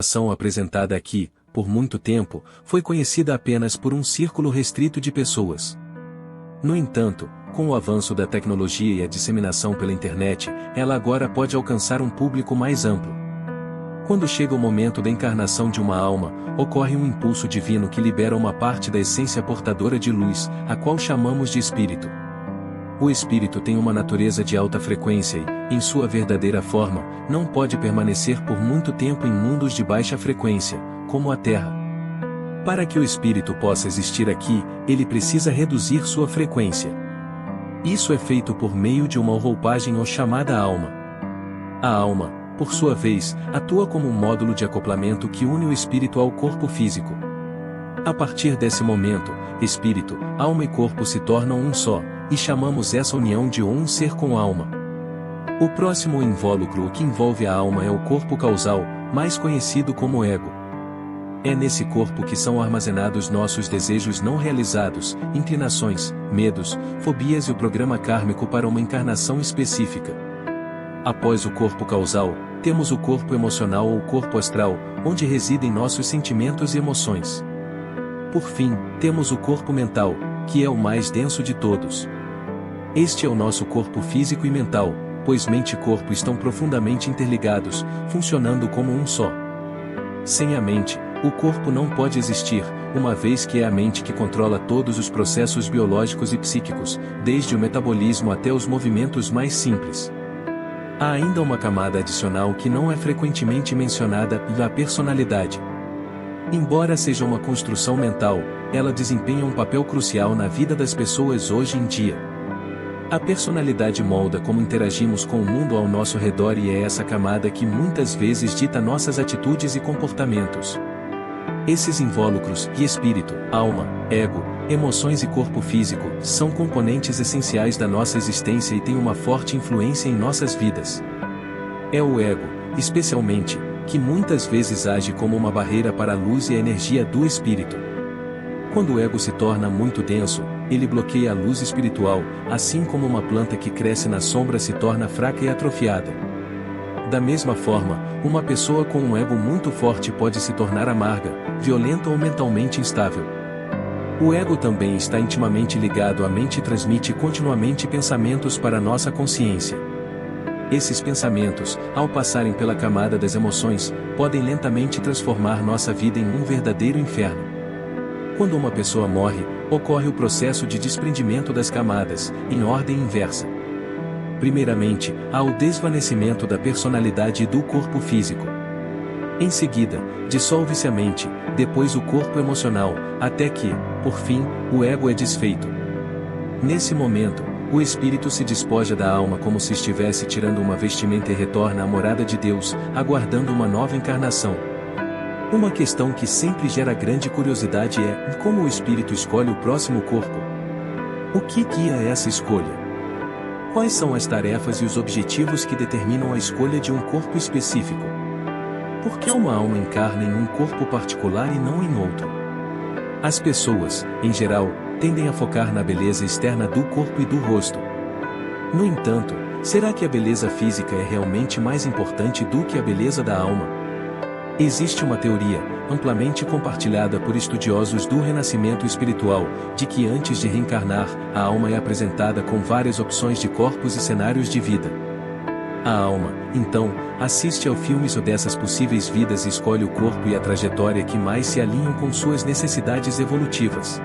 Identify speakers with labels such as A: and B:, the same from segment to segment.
A: ação apresentada aqui, por muito tempo, foi conhecida apenas por um círculo restrito de pessoas. No entanto, com o avanço da tecnologia e a disseminação pela internet, ela agora pode alcançar um público mais amplo. Quando chega o momento da encarnação de uma alma, ocorre um impulso divino que libera uma parte da essência portadora de luz, a qual chamamos de espírito. O espírito tem uma natureza de alta frequência e, em sua verdadeira forma, não pode permanecer por muito tempo em mundos de baixa frequência, como a Terra. Para que o espírito possa existir aqui, ele precisa reduzir sua frequência. Isso é feito por meio de uma roupagem ou chamada alma. A alma, por sua vez, atua como um módulo de acoplamento que une o espírito ao corpo físico. A partir desse momento, espírito, alma e corpo se tornam um só, e chamamos essa união de um ser com alma. O próximo invólucro que envolve a alma é o corpo causal, mais conhecido como ego. É nesse corpo que são armazenados nossos desejos não realizados, inclinações, medos, fobias e o programa kármico para uma encarnação específica. Após o corpo causal, temos o corpo emocional ou corpo astral, onde residem nossos sentimentos e emoções. Por fim, temos o corpo mental, que é o mais denso de todos. Este é o nosso corpo físico e mental, pois mente e corpo estão profundamente interligados, funcionando como um só. Sem a mente, o corpo não pode existir, uma vez que é a mente que controla todos os processos biológicos e psíquicos, desde o metabolismo até os movimentos mais simples. Há ainda uma camada adicional que não é frequentemente mencionada, a personalidade. Embora seja uma construção mental, ela desempenha um papel crucial na vida das pessoas hoje em dia. A personalidade molda como interagimos com o mundo ao nosso redor e é essa camada que muitas vezes dita nossas atitudes e comportamentos. Esses invólucros, espírito, alma, ego, emoções e corpo físico, são componentes essenciais da nossa existência e têm uma forte influência em nossas vidas. É o ego, especialmente, que muitas vezes age como uma barreira para a luz e a energia do espírito. Quando o ego se torna muito denso, ele bloqueia a luz espiritual, assim como uma planta que cresce na sombra se torna fraca e atrofiada. Da mesma forma, uma pessoa com um ego muito forte pode se tornar amarga, violenta ou mentalmente instável. O ego também está intimamente ligado à mente e transmite continuamente pensamentos para nossa consciência. Esses pensamentos, ao passarem pela camada das emoções, podem lentamente transformar nossa vida em um verdadeiro inferno. Quando uma pessoa morre, ocorre o processo de desprendimento das camadas, em ordem inversa. Primeiramente, há o desvanecimento da personalidade e do corpo físico. Em seguida, dissolve-se a mente, depois o corpo emocional, até que, por fim, o ego é desfeito. Nesse momento, o espírito se despoja da alma como se estivesse tirando uma vestimenta e retorna à morada de Deus, aguardando uma nova encarnação. Uma questão que sempre gera grande curiosidade é como o espírito escolhe o próximo corpo. O que guia essa escolha? Quais são as tarefas e os objetivos que determinam a escolha de um corpo específico? Por que uma alma encarna em um corpo particular e não em outro? As pessoas, em geral, tendem a focar na beleza externa do corpo e do rosto. No entanto, será que a beleza física é realmente mais importante do que a beleza da alma? Existe uma teoria, amplamente compartilhada por estudiosos do renascimento espiritual, de que antes de reencarnar, a alma é apresentada com várias opções de corpos e cenários de vida. A alma, então, assiste ao filme dessas possíveis vidas e escolhe o corpo e a trajetória que mais se alinham com suas necessidades evolutivas.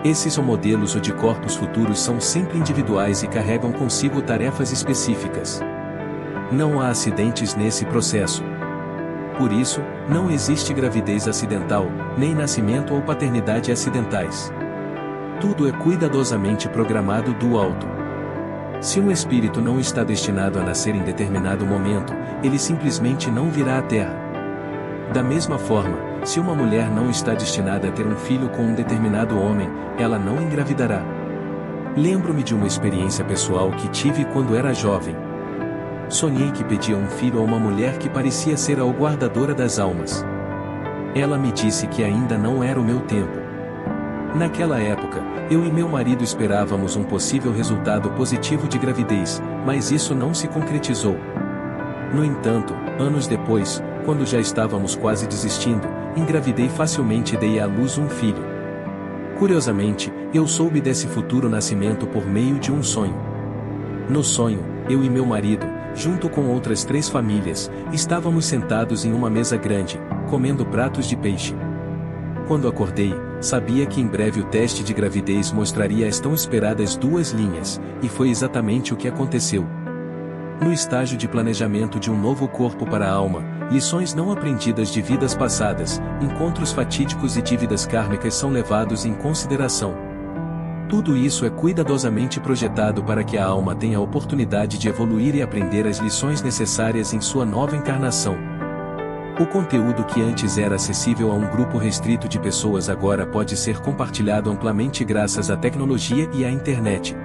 A: Esses modelos de corpos futuros são sempre individuais e carregam consigo tarefas específicas. Não há acidentes nesse processo. Por isso, não existe gravidez acidental, nem nascimento ou paternidade acidentais. Tudo é cuidadosamente programado do alto. Se um espírito não está destinado a nascer em determinado momento, ele simplesmente não virá à Terra. Da mesma forma, se uma mulher não está destinada a ter um filho com um determinado homem, ela não engravidará. Lembro-me de uma experiência pessoal que tive quando era jovem. Sonhei que pedia um filho a uma mulher que parecia ser a guardadora das almas. Ela me disse que ainda não era o meu tempo. Naquela época, eu e meu marido esperávamos um possível resultado positivo de gravidez, mas isso não se concretizou. No entanto, anos depois, Quando já estávamos quase desistindo, engravidei facilmente e dei à luz um filho. Curiosamente, eu soube desse futuro nascimento por meio de um sonho. No sonho, eu e meu marido, junto com outras 3 famílias, estávamos sentados em uma mesa grande, comendo pratos de peixe. Quando acordei, sabia que em breve o teste de gravidez mostraria as tão esperadas 2 linhas, e foi exatamente o que aconteceu. No estágio de planejamento de um novo corpo para a alma, lições não aprendidas de vidas passadas, encontros fatídicos e dívidas kármicas são levados em consideração. Tudo isso é cuidadosamente projetado para que a alma tenha a oportunidade de evoluir e aprender as lições necessárias em sua nova encarnação. O conteúdo que antes era acessível a um grupo restrito de pessoas agora pode ser compartilhado amplamente graças à tecnologia e à internet.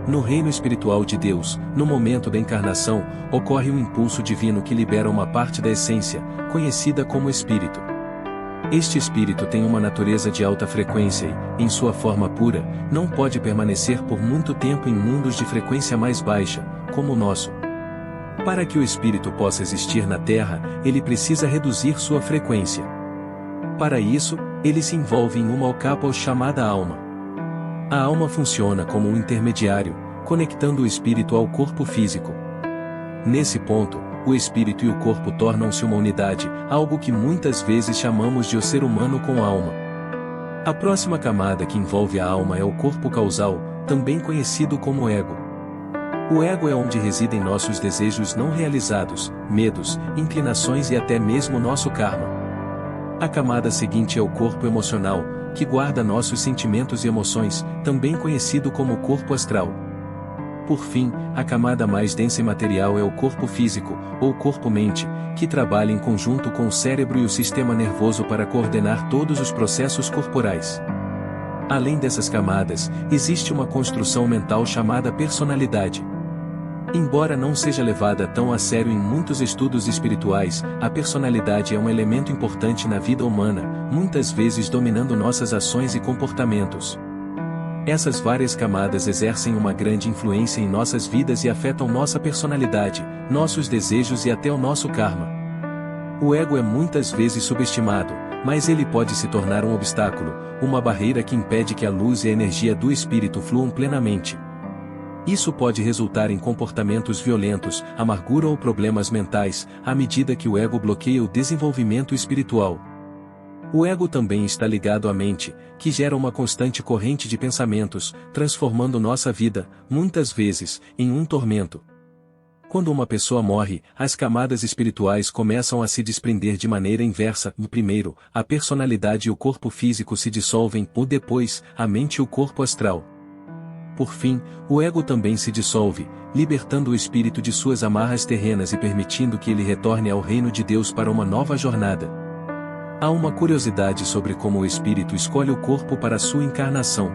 A: No reino espiritual de Deus, no momento da encarnação, ocorre um impulso divino que libera uma parte da essência, conhecida como espírito. Este espírito tem uma natureza de alta frequência e, em sua forma pura, não pode permanecer por muito tempo em mundos de frequência mais baixa, como o nosso. Para que o espírito possa existir na Terra, ele precisa reduzir sua frequência. Para isso, ele se envolve em uma ocapa chamada alma. A alma funciona como um intermediário, conectando o espírito ao corpo físico. Nesse ponto, o espírito e o corpo tornam-se uma unidade, algo que muitas vezes chamamos de o ser humano com alma. A próxima camada que envolve a alma é o corpo causal, também conhecido como ego. O ego é onde residem nossos desejos não realizados, medos, inclinações e até mesmo nosso karma. A camada seguinte é o corpo emocional, que guarda nossos sentimentos e emoções, também conhecido como corpo astral. Por fim, a camada mais densa e material é o corpo físico, ou corpo-mente, que trabalha em conjunto com o cérebro e o sistema nervoso para coordenar todos os processos corporais. Além dessas camadas, existe uma construção mental chamada personalidade. Embora não seja levada tão a sério em muitos estudos espirituais, a personalidade é um elemento importante na vida humana, muitas vezes dominando nossas ações e comportamentos. Essas várias camadas exercem uma grande influência em nossas vidas e afetam nossa personalidade, nossos desejos e até o nosso karma. O ego é muitas vezes subestimado, mas ele pode se tornar um obstáculo, uma barreira que impede que a luz e a energia do espírito fluam plenamente. Isso pode resultar em comportamentos violentos, amargura ou problemas mentais, à medida que o ego bloqueia o desenvolvimento espiritual. O ego também está ligado à mente, que gera uma constante corrente de pensamentos, transformando nossa vida, muitas vezes, em um tormento. Quando uma pessoa morre, as camadas espirituais começam a se desprender de maneira inversa. Primeiro, a personalidade e o corpo físico se dissolvem, ou depois, a mente e o corpo astral. Por fim, o ego também se dissolve, libertando o espírito de suas amarras terrenas e permitindo que ele retorne ao reino de Deus para uma nova jornada. Há uma curiosidade sobre como o espírito escolhe o corpo para sua encarnação.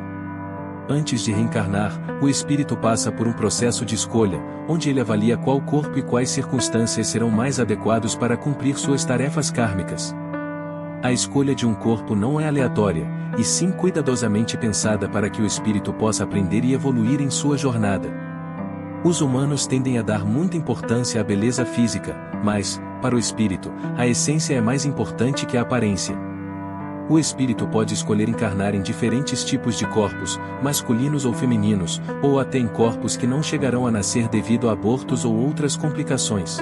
A: Antes de reencarnar, o espírito passa por um processo de escolha, onde ele avalia qual corpo e quais circunstâncias serão mais adequados para cumprir suas tarefas kármicas. A escolha de um corpo não é aleatória, e sim cuidadosamente pensada para que o espírito possa aprender e evoluir em sua jornada. Os humanos tendem a dar muita importância à beleza física, mas, para o espírito, a essência é mais importante que a aparência. O espírito pode escolher encarnar em diferentes tipos de corpos, masculinos ou femininos, ou até em corpos que não chegarão a nascer devido a abortos ou outras complicações.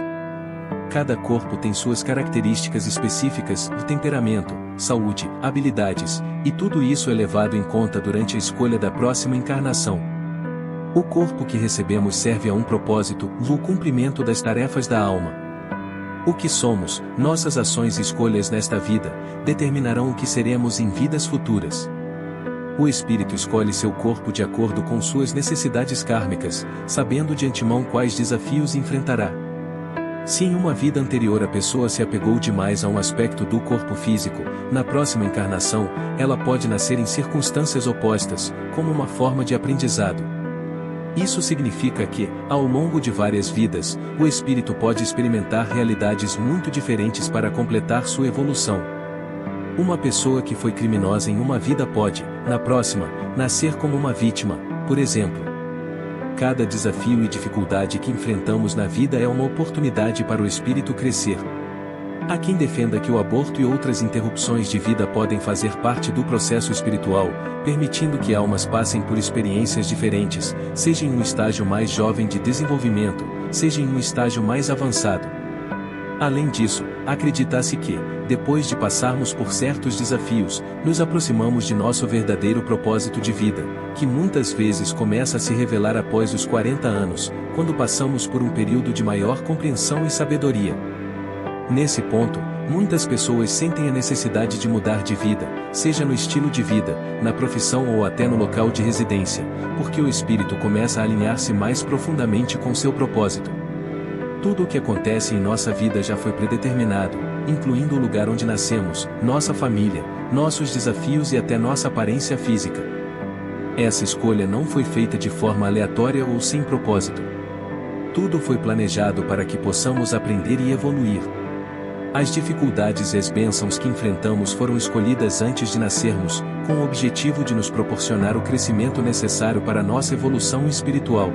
A: Cada corpo tem suas características específicas, de temperamento, saúde, habilidades, e tudo isso é levado em conta durante a escolha da próxima encarnação. O corpo que recebemos serve a um propósito, o cumprimento das tarefas da alma. O que somos, nossas ações e escolhas nesta vida, determinarão o que seremos em vidas futuras. O espírito escolhe seu corpo de acordo com suas necessidades kármicas, sabendo de antemão quais desafios enfrentará. Se em uma vida anterior a pessoa se apegou demais a um aspecto do corpo físico, na próxima encarnação, ela pode nascer em circunstâncias opostas, como uma forma de aprendizado. Isso significa que, ao longo de várias vidas, o espírito pode experimentar realidades muito diferentes para completar sua evolução. Uma pessoa que foi criminosa em uma vida pode, na próxima, nascer como uma vítima, por exemplo. Cada desafio e dificuldade que enfrentamos na vida é uma oportunidade para o espírito crescer. Há quem defenda que o aborto e outras interrupções de vida podem fazer parte do processo espiritual, permitindo que almas passem por experiências diferentes, seja em um estágio mais jovem de desenvolvimento, seja em um estágio mais avançado. Além disso, acredita-se que, depois de passarmos por certos desafios, nos aproximamos de nosso verdadeiro propósito de vida, que muitas vezes começa a se revelar após os 40 anos, quando passamos por um período de maior compreensão e sabedoria. Nesse ponto, muitas pessoas sentem a necessidade de mudar de vida, seja no estilo de vida, na profissão ou até no local de residência, porque o espírito começa a alinhar-se mais profundamente com seu propósito. Tudo o que acontece em nossa vida já foi predeterminado, incluindo o lugar onde nascemos, nossa família, nossos desafios e até nossa aparência física. Essa escolha não foi feita de forma aleatória ou sem propósito. Tudo foi planejado para que possamos aprender e evoluir. As dificuldades e as bênçãos que enfrentamos foram escolhidas antes de nascermos, com o objetivo de nos proporcionar o crescimento necessário para nossa evolução espiritual.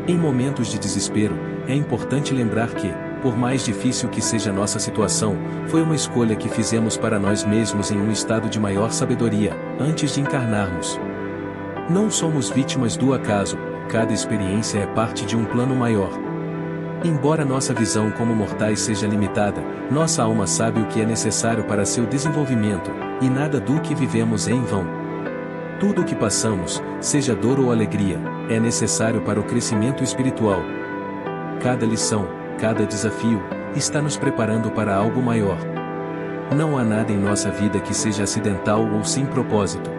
A: Em momentos de desespero, é importante lembrar que, por mais difícil que seja nossa situação, foi uma escolha que fizemos para nós mesmos em um estado de maior sabedoria, antes de encarnarmos. Não somos vítimas do acaso, cada experiência é parte de um plano maior. Embora nossa visão como mortais seja limitada, nossa alma sabe o que é necessário para seu desenvolvimento, e nada do que vivemos é em vão. Tudo o que passamos, seja dor ou alegria, é necessário para o crescimento espiritual. Cada lição, cada desafio, está nos preparando para algo maior. Não há nada em nossa vida que seja acidental ou sem propósito.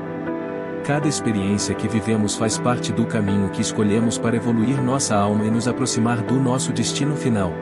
A: Cada experiência que vivemos faz parte do caminho que escolhemos para evoluir nossa alma e nos aproximar do nosso destino final.